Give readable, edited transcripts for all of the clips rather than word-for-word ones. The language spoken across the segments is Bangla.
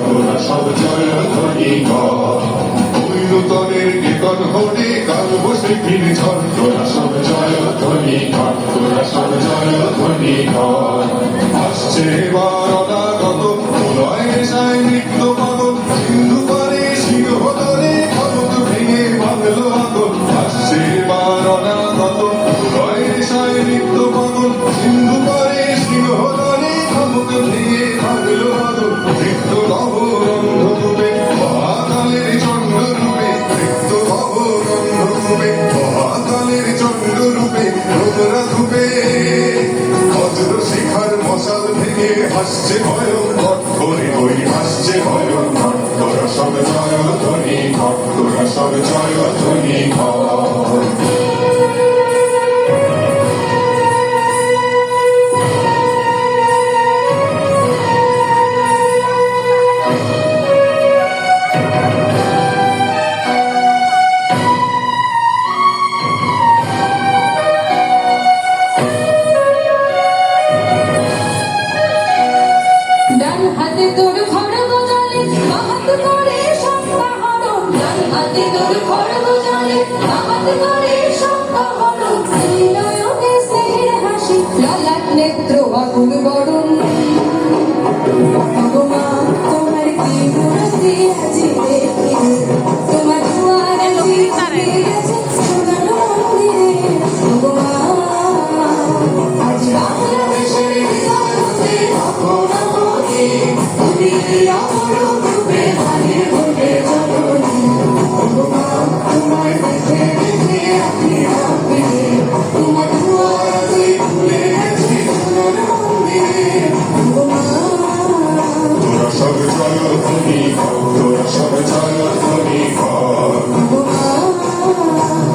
তোরা সব জয় ধ্বনি কর নূতনের নিকট হতে কাল বসে ফিরে ঝড় তোরা সব জয় ধ্বনি কর তোরা সব জয় ধ্বনি কর আসছে এবার অনাগত প্রলয় নেশায় নৃত্য পাগল সিন্ধু পারে সিংহতলে খরচ ভেঙে ভাঙল আগল আসছে এবার অনাগত প্রলয় নেশায় নৃত্য পাগল সিন্ধু পারে সিংহতলে খরচ ভেঙে ভাঙল আগল নৃত্য নবরন্ধ রূপে মহাকালের চন্ড রূপে নৃত্য নবরন্ধ রূপে মহাকালের চন্ড রূপে রোদরা রূপে বজ্র শিখার মশাল ভেঙে হাসছে ভয়ঙ্কর হরি হরি হাসছে ভয়ঙ্কর তোরা সব জয় ধ্বনি কর তোরা সব জয় ধ্বনি কর ডান হাতে তোর খড়গ জালে বাহাত করে শঙ্কা হরণ ডান হাতে তোর খড়গ জালে বাহাত করে শঙ্কা হরণ নয়নে স্নেহের হাসি লালাট নেত্র আগুন বরণ ভগবান তোমার কি মূর্তি আছে দেখি তোমার দুয়ার গেছে সোনার মন্দিরে ভগবান আজ বাংলাদেশের হৃদয় হতে তোরা সব জয় ধ্বনি কর তোরা সব জয় ধ্বনি কর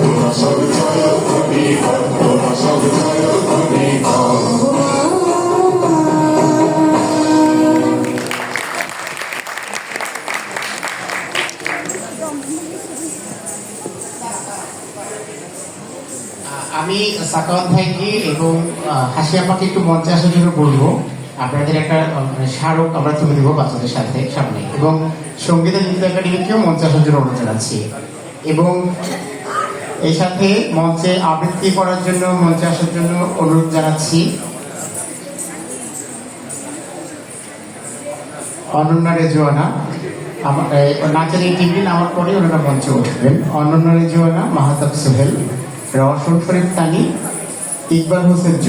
তোরা সব জয় ধ্বনি কর তোরা সব জয় ধ্বনি কর আমি সাকাওয়াত ভাইকে এবং হাসি আপাকে একটু মঞ্চে আসার জন্য বলবো। আপনাদের একটা স্মারক আমরা তুলে দেবো বাচ্চাদের সাথে সামনে, এবং সঙ্গীত নৃত্য একাডেমিকেও মঞ্চে আসার জন্য অনুরোধ জানাচ্ছি। এবং এই সাথে মঞ্চে আবৃত্তি করার জন্য মঞ্চে আসার জন্য অনুরোধ জানাচ্ছি অনন্যা রেজওয়ানা। নাচের এই টিমটি নামার পরে ওনারা মঞ্চে উঠবেন। অনন্যা রেজওয়ানা, মাহাতাব সোহেল, রওশন শরীফ তানি, ইকবাল হোসেন।